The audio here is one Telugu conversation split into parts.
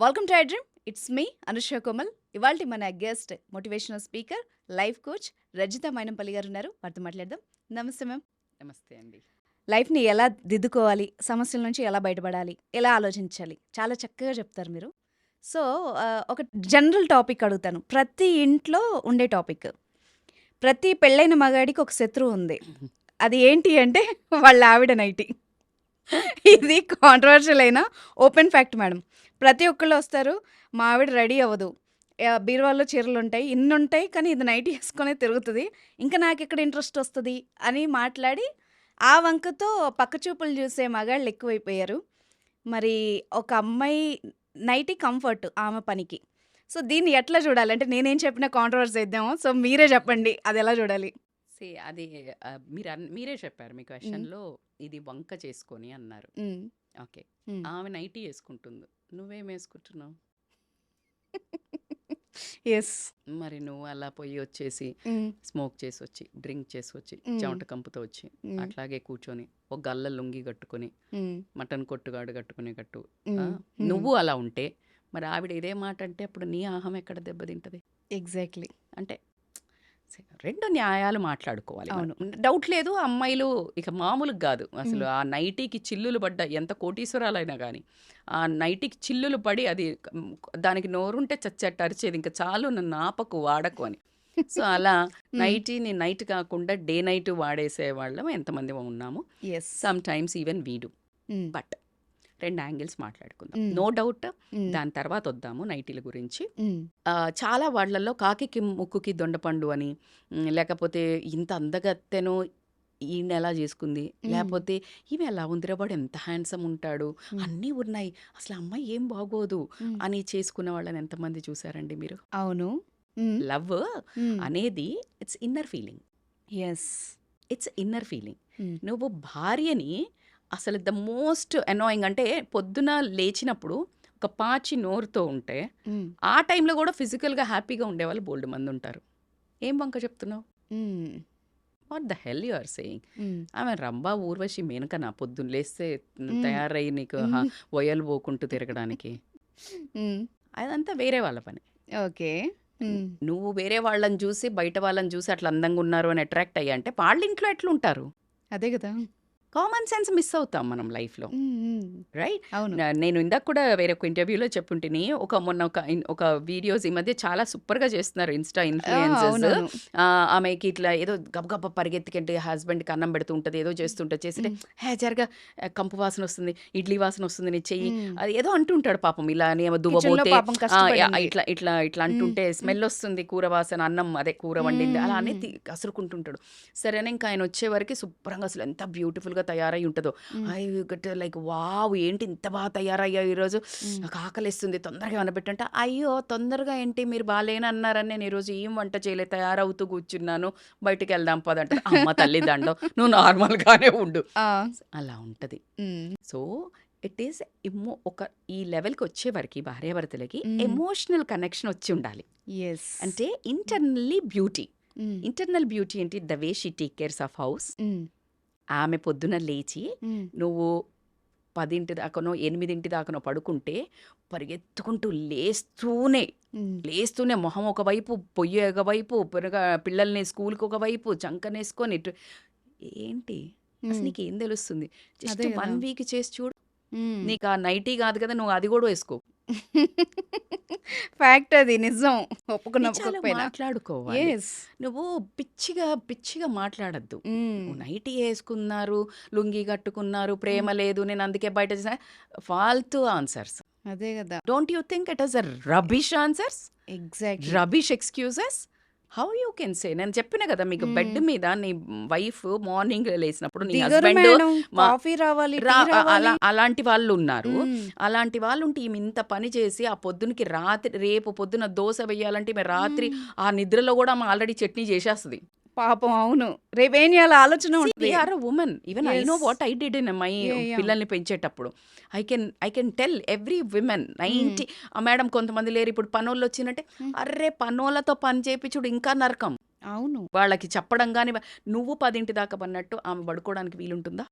Welcome to I dream. It's me Anusha Komal. ఇవాళ మన guest motivational speaker, life coach Rajitha Mynampally గారు ఉన్నారు. వారితో మాట్లాడదాం. నమస్తే మ్యామ్. నమస్తే అండి. లైఫ్ని ఎలా దిద్దుకోవాలి, సమస్యల నుంచి ఎలా బయటపడాలి, ఎలా ఆలోచించాలి, చాలా చక్కగా చెప్తారు మీరు. సో ఒక జనరల్ టాపిక్ అడుగుతాను. ప్రతి ఇంట్లో ఉండే టాపిక్. ప్రతి పెళ్ళైన మగాడికి ఒక శత్రువు ఉంది. అది ఏంటి అంటే వాళ్ళ ఆవిడ నైటి. ఇది కాంట్రవర్షియల్ అయినా ఓపెన్ ఫ్యాక్ట్ మేడం. ప్రతి ఒక్కళ్ళు వస్తారు, మా ఆవిడ రెడీ అవ్వదు, బీరువాలో చీరలు ఉంటాయి, ఇన్ని ఉంటాయి, కానీ ఇది నైట్ వేసుకొని తిరుగుతుంది, ఇంకా నాకు ఇక్కడ ఇంట్రెస్ట్ వస్తుంది అని మాట్లాడి ఆ వంకతో పక్కచూపులు చూసే మగాళ్ళు ఎక్కువైపోయారు. మరి ఒక అమ్మాయి నైటీ కంఫర్ట్ ఆమె పనికి. సో దీన్ని ఎట్లా చూడాలి అంటే నేనేం చెప్పినా కాంట్రవర్సీ అయిద్దామో. సో మీరే చెప్పండి, అది ఎలా చూడాలి? అది మీరే చెప్పారు మీ క్వశ్చన్లో, ఇది వంక చేసుకొని అన్నారు. ఓకే, ఆమె నైటీ వేసుకుంటుంది, నువ్వేం వేసుకుంటున్నావు? ఎస్. మరి నువ్వు అలా పోయి వచ్చేసి స్మోక్ చేసి వచ్చి, డ్రింక్ చేసి వచ్చి, చెమట కంపుతో వచ్చి అట్లాగే కూర్చొని ఒక గల్ల లుంగి కట్టుకొని, మటన్ కొట్టుగాడు కట్టుకునే కట్టు నువ్వు అలా ఉంటే మరి ఆవిడ ఇదే మాట అంటే అప్పుడు నీ ఆహం ఎక్కడ దెబ్బతింటది? ఎగ్జాక్ట్లీ. అంటే రెండు న్యాయాలు మాట్లాడుకోవాలి. అవును. డౌట్ లేదు, అమ్మాయిలు ఇక మామూలుగా కాదు అసలు. ఆ నైటీకి చిల్లులు పడ్డ ఎంత కోటీశ్వరాలైనా కానీ ఆ నైటీకి చిల్లులు పడి అది దానికి నోరుంటే చచ్చట్టు అరిచేది, ఇంకా చాలు నన్ను ఆపకు వాడకు అని. సో అలా నైటీని నైట్ కాకుండా డే నైట్ వాడేసే వాళ్ళం ఎంతమంది ఉన్నాము. సమ్ టైమ్స్ ఈవెన్ వీడు. బట్ రెండు యాంగిల్స్ మాట్లాడుకుందాం. నో డౌట్ దాని తర్వాత వద్దాము నైటీల గురించి. చాలా వాళ్ళల్లో కాకి ముక్కుకి దొండపండు అని, లేకపోతే ఇంత అందగత్తెను ఈయన ఎలా చేసుకుంది, లేకపోతే ఈమె ఎలా ఉందిరా వాడు ఎంత హ్యాండ్సమ్ ఉంటాడు, అన్నీ ఉన్నాయి, అసలు అమ్మాయి ఏం బాగోదు అని చేసుకున్న వాళ్ళని ఎంతమంది చూసారండి మీరు? అవును. లవ్ అనేది it's inner feeling. Yes, it's inner feeling. నువ్వు భార్యని అసలు ద మోస్ట్ అనాయింగ్ అంటే పొద్దున లేచినప్పుడు ఒక పాచి నోరుతో ఉంటే ఆ టైంలో కూడా ఫిజికల్గా హ్యాపీగా ఉండేవాళ్ళు బోల్డ్ మంది ఉంటారు. ఏం వంక చెప్తున్నావు? What the hell you are saying? ఆమె రంభా ఊర్వశి మేనకనా పొద్దున్న లేస్తే తయారై నీకు వయలు పోకుంటూ తిరగడానికి? అదంతా వేరే వాళ్ళ పని. ఓకే. నువ్వు వేరే వాళ్ళని చూసి బయట వాళ్ళని చూసి అట్లా అందంగా ఉన్నారు అని అట్రాక్ట్ అయ్యా అంటే వాళ్ళ ఇంట్లో ఎట్లుంటారు? అదే కదా. కామన్ సెన్స్ మిస్ అవుతాం మనం లైఫ్లో, రైట్? అవును. నేను ఇందాక కూడా వేరే ఒక ఇంటర్వ్యూలో చెప్పుంటిని, మొన్న ఒక వీడియోస్ ఈ మధ్య చాలా సూపర్గా చేస్తున్నారు ఇన్స్టా ఇన్ఫ్లుయెన్సర్స్. ఆమెకి ఇట్లా ఏదో గబగబ పరిగెత్తికంటే హస్బెండ్కి అన్నం పెడుతూ ఉంటుంది, ఏదో చేస్తుంటుంది, చేస్తుంటే జరగా కంపు వాసన వస్తుంది, ఇడ్లీ వాసన వస్తుంది, నీ చెయ్యి అది ఏదో అంటుంటాడు పాపం. ఇలా దువ్వబోతే ఇట్లా ఇట్లా ఇట్లా అంటుంటే స్మెల్ వస్తుంది, కూర వాసన, అన్నం అదే కూర వండింది అలా అనేది కసురుకుంటుంటాడు. సరేనా, ఇంకా ఆయన వచ్చేవరకు శుభ్రంగా అసలు ఎంత బ్యూటిఫుల్గా తయారై ఉంటుందో, ఐ గట్ లైక్ వావ్ ఏంటి ఇంత బాగా తయారయ్యా ఈరోజు, నాకు ఆకలిస్తుంది తొందరగా ఏమైనా పెట్టంటే, అయ్యో తొందరగా ఏంటి మీరు బాగాలేని అన్నారని నేను ఈరోజు ఏం వంట చేయలేదు, తయారవుతూ కూర్చున్నాను, బయటికి వెళ్దాం పదంటే, అమ్మ తల్లి దండం నువ్వు నార్మల్గానే ఉండు, అలా ఉంటుంది. సో ఇట్ ఈస్ ఈ లెవెల్కి వచ్చేవరకు భార్యాభర్తలకి ఎమోషనల్ కనెక్షన్ వచ్చి ఉండాలి. అంటే ఇంటర్నల్లీ బ్యూటీ. ఇంటర్నల్ బ్యూటీ ఏంటి? The way she take cares of house. ఆమె పొద్దున లేచి నువ్వు 10 దాకానో 8 దాకానో పడుకుంటే పరిగెత్తుకుంటూ లేస్తూనే మొహం ఒకవైపు, పొయ్యి ఒకవైపు, పిల్లల్ని స్కూల్కి ఒకవైపు చంకనేసుకొని ఏంటి అసలు నీకు ఏం తెలుస్తుంది? జస్ట్ 1 వీక్ చేసి చూడు, నీకు ఆ నైటీ కాదు కదా, నువ్వు అది కూడా వేసుకో. ఫ్యాక్ట్, అది నిజం, మాట్లాడుకోవాలి. నువ్వు పిచ్చిగా మాట్లాడద్దు. నైటీ వేసుకున్నారు, లుంగి కట్టుకున్నారు, ప్రేమ లేదు, నేను అందుకే బయట ఫాల్తూ ఆన్సర్స్. అదే కదా. Don't you think it is a rubbish answers? Exactly. Rubbish excuses. How you can say? నేను చెప్పిన కదా మీకు, బెడ్ మీద నీ వైఫ్ మార్నింగ్ లేసినప్పుడు నీ హస్బెండ్ కాఫీ రావాలి, అలాంటి వాళ్ళు ఉన్నారు. అలాంటి వాళ్ళు ఉంటే ఈమె ఇంత పని చేసి ఆ పొద్దునకి రేపు పొద్దున దోశ వేయాలంటే ఈమె రాత్రి ఆ నిద్రలో కూడా ఆమె ఆల్రెడీ చట్నీ చేసేస్తుంది పాపం. అవును, రేపేం చేయాలి ఆలోచన ఉంటుంది. Are women. Even I know what I did in my పిల్లల్ని పెంచేటప్పుడు. I can tell every women 90. Madam కొంతమంది లేరు ఇప్పుడు పనోళ్ళు వచ్చినట్టే, అర్రే పనోళ్ళతో పని చేయించుడు ఇంకా నరకం. అవును, వాళ్ళకి చెప్పడం కానీ, నువ్వు 10 దాకా పన్నట్టు ఆమె పడుకోవడానికి వీలుంటుందా?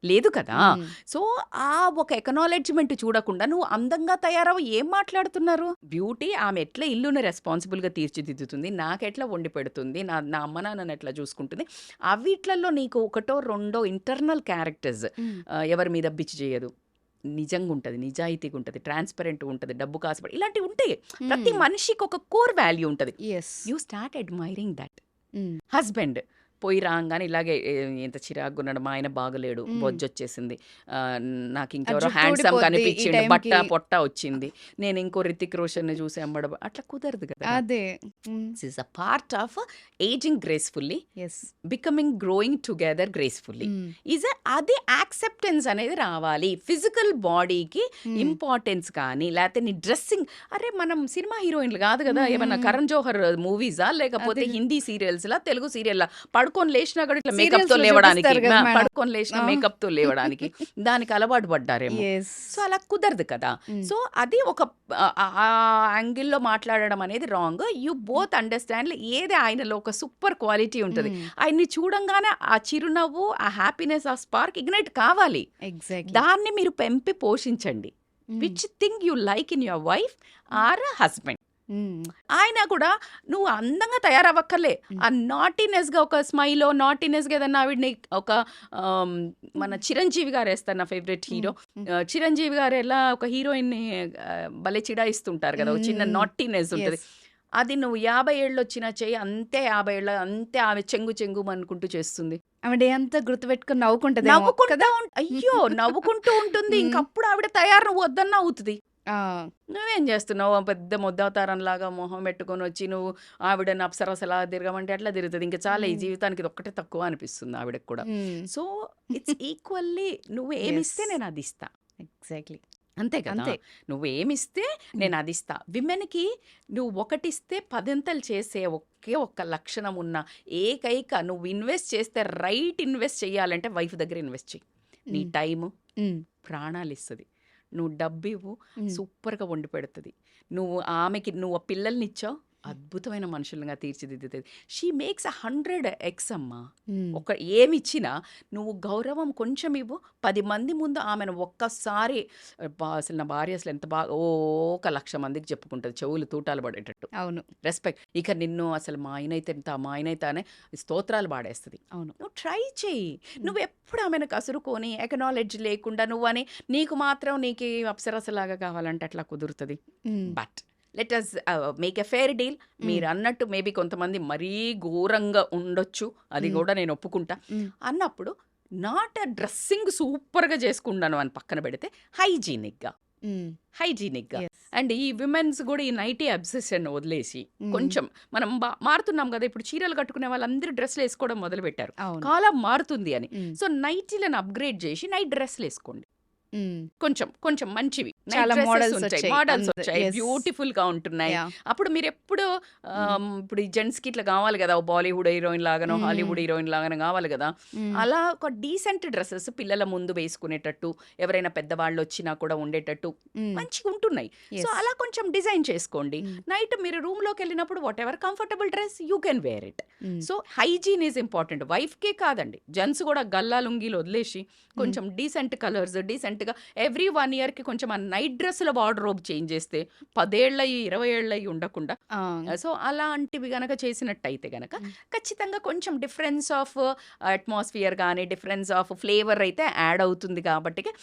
లేదు కదా! హ్మ్. సో, ఆ ఒక ఎక్నాలెడ్జ్‌మెంట్ చూడకుండా నువ్వు అందంగా తయారవ్వు ఏం మాట్లాడుతున్నారు? బ్యూటీ ఆమె ఎట్లా ఇల్లుని రెస్పాన్సిబుల్‌గా తీర్చిదిద్దుతుంది, నాకెట్లా వండి పెడుతుంది, నా నా అమ్మ నాన్నని ఎట్లా చూసుకుంటుంది, అవిట్లల్లో నీకు ఒకటో, రెండో ఇంటర్నల్ క్యారెక్టర్స్ హ్మ్. ఎవరి మీద బిచ్చి చేయదు. నిజంగుంటది, నిజాయితీగుంటది, ట్రాన్స్‌పరెంట్‌గుంటది, డబ్బు కాసుపడి ఇలాంటివుంటాయి. ప్రతి హ్మ్. మనిషికి ఒక కోర్ వాల్యూ ఉంటది. Yes. You start admiring that. హ్మ్. హస్బెండ్ పోయి రాంగానే ఇలాగే ఎంత చిరాకున్నాడు, మా ఆయన బాగలేడు, హ్మ్. బొజ్జొచ్చేసింది, నాకు ఆ ఇంకెవరో జుట్టు హ్యాండ్సమ్ ఊడిపోద్ది ఈ కనిపించిండు, బట్ట టైంకి. పొట్ట వచ్చింది, నేను ఇంకో రితిక్ రోషన్ని చూసి అమ్మడం అట్లా కుదరదు కదా. అదే. హ్మ్. This is a part of ageing gracefully, yes. Becoming growing together gracefully హ్మ్. అది యాక్సెప్టెన్స్ అనేది రావాలి. ఫిజికల్ బాడీకి హ్మ్. ఇంపార్టెన్స్ కానీ లేకపోతే నీ డ్రెస్సింగ్, అరే మనం సినిమా హీరోయిన్లు కాదు కదా, హ్మ్. ఏమన్నా హ్మ్. కరణ్ జోహర్ మూవీసా లేకపోతే అదే. హిందీ సీరియల్స్లా తెలుగు సీరియల్లా పడుకొని లేచినా కూడా ఇట్లా మేకప్తో సీరియల్స్‌లో లేవడానికి, చూపిస్తారు కదా మేడం. పడుకొని లేచిన ఆ! మేకప్తో లేవడానికి దానికి అలవాటు పడ్డారేమో. యెస్. సో అలా కుదరదు కదా. హ్మ్. సో అది ఒక ఆ యాంగిల్లో మాట్లాడడం అనేది రాంగ్. యూ బోత్ అండర్స్టాండ్ ఏది ఆయనలో ఒక సూపర్ క్వాలిటీ ఉంటుంది. హ్మ్. ఆయన్ని చూడంగానే ఆ చిరునవ్వు, ఆ హ్యాపీనెస్, ఆ స్పార్క్ ఇగ్నైట్ కావాలి. ఎగ్జాక్ట్‌లీ. దాన్ని మీరు పెంపి పోషించండి. హ్మ్. Which thing you like in your wife or husband. హ్మ్. ఆయన కూడా నువ్వు అందంగా తయారవ్వక్కర్లే. హ్మ్. ఆ నాటీనెస్‌గా ఒక స్మైలో, నాటీనెస్‌గా ఏదన్నా ఆవిడని ఒక ఆహ్, మన 'చిరంజీవి' గారేస్తారు నా ఫేవరెట్ హ్మ్. హీరో. హ్మ్. 'చిరంజీవి' గారు ఎలా ఒక హీరోయిన్‌ని భలే చిడాయిస్తుంటారు కదా! ఒక చిన్న హ్మ్. నాటీనెస్ ఉంటది. యెస్. అది నువ్వు 50 ఏళ్ళొచ్చినా చెయ్యి, అంతే 50 ఏళ్ళ అంతే ఆమె చెంగు చెంగుమనుకుంటూ చేస్తుంది. ఆమె డే అంతా గుర్తుపెట్టుకొని నవ్వుకుంటదేమో నవ్వుకుంటా కదా! అయ్యో! నవ్వుకుంటూ ఉంటుంది. హ్మ్. ఇంకప్పుడు ఆవిడ తయారు నువ్వు వద్దన్నా అవుతది. ఆ! నువ్వేం చేస్తున్నావు? ఆ పెద్ద మొద్దావతారంలాగా మొహం పెట్టుకొనొచ్చి నువ్వు ఆవిడని అప్సరసలా తిరగమంటే ఎట్లా తిరుగుతది? ఇంక చాలు ఈ హ్మ్. జీవితానికి ఇదొక్కటే తక్కువ అనిపిస్తుంది ఆవిడకి కూడా. హ్మ్. సో, ఇట్స్ ఈక్వల్లీ నువ్వు యెస్. ఏమిస్తే నేనదిస్తా. ఎగ్జాక్ట్‌లీ. అంతే కదా! అంతే. నువ్వేమిస్తే హ్మ్. నేనదిస్తా. విమెన్‌కి నువ్వు ఒకటిస్తే పదింతలు చేసే ఒకే ఒక్క లక్షణం ఉన్న ఏకైక నువ్వు ఇన్వెస్ట్ చేస్తే రైట్ ఇన్వెస్ట్ చేయాలంటే వైఫ్ దగ్గర ఇన్వెస్ట్ చెయ్యి. నీ హ్మ్. టైము, హ్మ్. ప్రాణాలిస్తది. నువ్వు డబ్బివ్వు, హ్మ్. సూపర్‌గా వండి పెడతది. నువ్వు ఆమెకి నువ్వు పిల్లల్నిచ్చావు, అద్భుతమైన మనుషులుగా తీర్చిదిద్దుతది. షీ మేక్స్ 100x అమ్మా. హ్మ్. ఏమిచ్చినా నువ్వు గౌరవం కొంచెం ఇవ్వు. 10 మంది ముందు ఆమెను ఒక్కసారి అబ్బా! అసలు నా భార్య అసలు ఎంత బాగా ఒక 1,00,000 మందికి చెప్పుకుంటది. చెవులు తూటాలు పడేటట్టు. అవును. రెస్పెక్ట్. ఇక నిన్ను అసలు మా ఆయనైతే ఎంత, మా ఆయనైతే అని స్తోత్రాలు పాడేస్తది. అవును. నువ్వు ట్రై చెయ్యి. హ్మ్. నువ్వెప్పుడు ఆమెను కసురుకొని, ఎకనాలెడ్జ్ లేకుండా నువ్వని నీకు మాత్రం నీకీ అప్సరసలాగా కావాలంటే అట్లా కుదురుతది. Hmm. But let us make a fair deal. Hmm. మీరన్నట్టు మేబీ కొంతమంది మరీ ఘోరంగా ఉండొచ్చు. అది హ్మ్. గూడా నేను ఒప్పుకుంటా. హ్మ్. అన్నప్పుడు నాట్ డ్రెస్సింగ్ సూపర్‌గా చేసుకున్నాను అని పక్కన పెడితే హైజీనిక్‌గా, హ్మ్. హైజీనిక్‌గా యెస్. అండ్ ఈ విమెన్స్ గూడా ఈ నైటీ అబ్సెషన్ వదిలేసి హ్మ్. కొంచెం మనం మారుతున్నాం గదా! ఇప్పుడు చీరలు కట్టుకునే వాళ్ళందరూ డ్రెస్‌లేసుకోవడం మొదలుపెట్టారు. అవును. కాలం మారుతుంది అని. హ్మ్. సో, నైటీలను అప్‌గ్రేడ్ చేసి నైట్ డ్రెస్‌లేసుకోండి. హ్మ్. కొంచెం, కొంచెం మంచివి. నైట్ చాలా డ్రెసెస్ మోడల్స్ ఉంటాయి. వచ్చాయి. మోడల్స్ వచ్చాయి. యెస్. బ్యూటిఫుల్‌గా ఉంటున్నాయి. యాహ్! అప్పుడు మీరెప్పుడు హ్మ్. ఇప్పుడు ఈ జెంట్స్‌కి ఇట్లా గావాలి గదా! ఓ బాలీవుడ్ హీరోయిన్ లాగానో, హ్మ్. హాలీవుడ్ హీరోయిన్ లాగానో గావాలి గదా! హ్మ్. అలా ఒక డీసెంట్ డ్రెసెస్ పిల్లల ముందు వేసుకునేటట్టు, ఎవరైనా పెద్దవాళ్ళొచ్చినా కూడా ఉండేటట్టు హ్మ్. మంచిగుంటున్నాయి. So, yes. అలా కొంచెం డిజైన్ చేసుకోండి. హ్మ్. నైట్ మీరు రూమ్‌లోకెళ్ళినప్పుడు whatever comfortable dress you can wear it. Hmm. So, hygiene is important. వైఫ్‌కే కాదండి. జెంట్స్ గూడా గల్లా లుంగీలు వదిలేసి హ్మ్. కొంచెం డీసెంట్ కలర్స్, డీసెంట్‌గా ఎవ్రీ 1 ఇయర్‌కి కొంచెం ఆ నైట్ డ్రెస్‌ల వార్డ్‌రోబ్ చేంజ్ చేస్తే 10 ఏళ్ళయి, 20 ఏళ్ళయి ఉండకుండా ఆ! సో, అలాంటివి గనక చేసినట్టయితే గనక హ్మ్. ఖచ్చితంగా కొంచెం డిఫరెన్స్ ఆఫ్ అట్మాస్ఫియర్ గానీ, డిఫరెన్స్ ఆఫ్ ఫ్లేవర్ అయితే యాడ్ అవుతుంది కాబట్టికి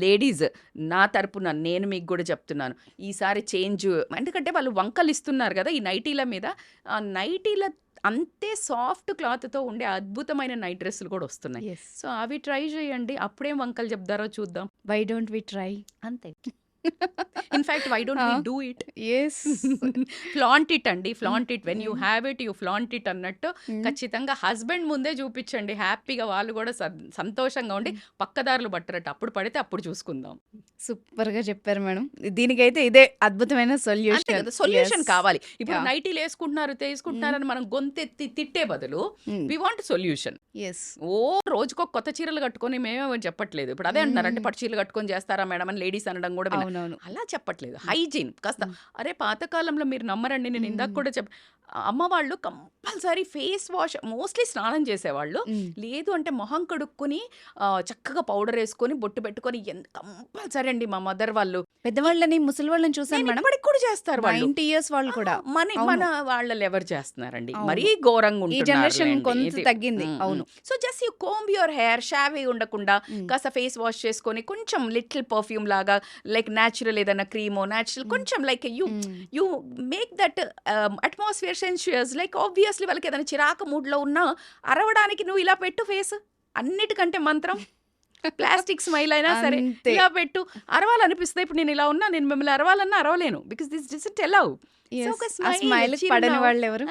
లేడీస్ నా తరపున నేను మీకు గూడా చెప్తున్నాను. ఈసారి చేంజ్ ఎందుకంటే వాళ్ళు వంకలిస్తున్నారు గదా! ఈ నైటీల మీద. ఆ నైటీల అంతే సాఫ్ట్ క్లాత్‌తో ఉండే అద్భుతమైన నైట్ డ్రెస్సులు కూడా వస్తున్నాయి. యెస్. సో, అవి ట్రై చేయండి. అప్పుడేం వంకలు చెప్తారో చూద్దాం. Why don't we try? అంతే. In fact why don't ah! We do it? Yes. Flaunt it అండి. Hmm. Flaunt it. When you hmm. Have it you flaunt it అన్నట్టు హ్మ్. ఖచ్చితంగా హస్బెండ్ ముందే చూపించండి. హ్యాపీగా వాళ్ళు కూడా సంతోషంగా ఉండి హ్మ్. పక్కదారులు పట్టరట్టు. అప్పుడు పడితే అప్పుడు చూసుకుందాం. సూపర్‌గా చెప్పారు మేడం. దీనికైతే ఇదే అద్భుతమైన అంతే సొల్యూషన్. కదా! Solution yes. కావాలి. ఇప్పుడు యాహ్! నైటీలేసుకుంటున్నారు, హ్మ్. తీసుకుంటున్నారని మనం గొంతెత్తి తిట్టే బదులు hmm. We want solution. Yes. రోజుకో కొత్త చీరలు కట్టుకొని మేమేమని చెప్పట్లేదు. ఇప్పుడు అదే అంటున్నారు. అంటే హ్మ్. పట్టు చీరలు కట్టుకొని చేస్తారా మేడం అని లేడీస్ అనడం కూడా విన్నా. అవునవును. అలా చెప్పట్లేదు. హ్మ్. హైజీన్ కాస్త హ్మ్. అరే పాత కాలంలో మీరు నమ్మరండి. నేను ఇందాక హ్మ్. కూడా అమ్మ వాళ్ళు కంపల్సరీ ఫేస్ వాష్ మోస్ట్లీ స్నానం చేసేవాళ్ళు. లేదు అంటే మొహం కడుక్కొని చక్కగా పౌడర్ వేసుకొని బొట్టు పెట్టుకొని కంపల్సరీ అండి మా మదర్ వాళ్ళు. పెద్దవాళ్ళని, ముసలి వాళ్ళని చూసాను నేను మేడం. ఇప్పటికి కూడా చేస్తారు వాళ్ళు. 90 ఇయర్స్ వాళ్ళు కూడా. మన అవును. మన వాళ్ళలో ఎవరు చేస్తున్నారండి, అవును. మరీ ఘోరంగా ఈ జనరేషన్ ఉంటున్నారు కొంత తగ్గింది. అవును. So just you comb your hair, షావీ ఉండకుండా మ్. కాస్త ఫేస్ వాష్ చేసుకొని కొంచెం లిటిల్ పర్ఫ్యూమ్ లాగా, లైక్ న్యాచురల్ ఏదైనా క్రీమో న్యాచురల్ కొంచెం like you make that atmosphere sensuous. Like obviously వాళ్ళకి ఏదైనా చిరాకు మూడ్లో ఉన్నా అరవడానికి నువ్వు ఇలా పెట్టు ఫేస్. అన్నిటికంటే మంత్రం ప్లాస్టిక్ స్మైల్ అయినా సరే అంతే. ఇలా పెట్టు. అరవాలనిపిస్తుంది. ఇప్పుడు నేను ఇలా ఉన్నా, నేను మిమ్మల్ని అరవాలన్నా అరవలేను, because this doesn't allow. Yes. ఒక ఆ స్మైల్ పడని వాళ్ళు ఎవరు?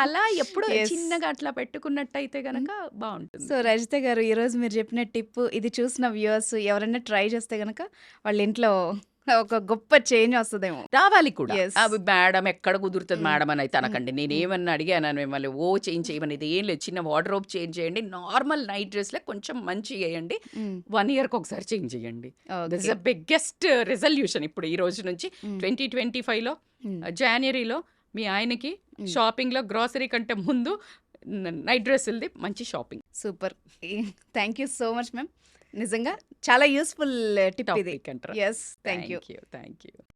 అలా ఎప్పుడు Yes. చిన్నగా అట్లా పెట్టుకున్నట్టయితే గనక బాగుంటుంది. సో రజిత గారు, ఈరోజు మీరు చెప్పిన టిప్ ఇది చూసిన వ్యూవర్స్ ఎవరైనా ట్రై చేస్తే గనక వాళ్ళ ఇంట్లో ఒక గొప్ప చేంజ్ వస్తుందేమో. రావాలి కూడా. Yes. అవి మేడం ఎక్కడ కుదురుతుంది Mm. మేడం అని అయితే అనకండి. నేను ఏమన్నా అడిగాను మిమ్మల్ని, ఓ చేంజ్ చేయమని, ఇది ఏం లేదు, చిన్న వార్డ్రోబ్ చేంజ్ చేయండి, నార్మల్ నైట్ డ్రెస్లే కొంచెం మంచి వేయండి, 1 ఇయర్కి ఒకసారి చేంజ్ చేయండి. This is the biggest resolution ఇప్పుడు ఈ రోజు నుంచి 2025లో జనవరిలో మీ ఆయనకి షాపింగ్లో గ్రాసరీ కంటే ముందు నైట్ డ్రెస్సులది మంచి shopping super. Thank you so much ma'am. నిజంగా చాలా యూస్ఫుల్ టిప్ ఇది. టాపిక్ అంటారా? Yes, thank you. Thank you.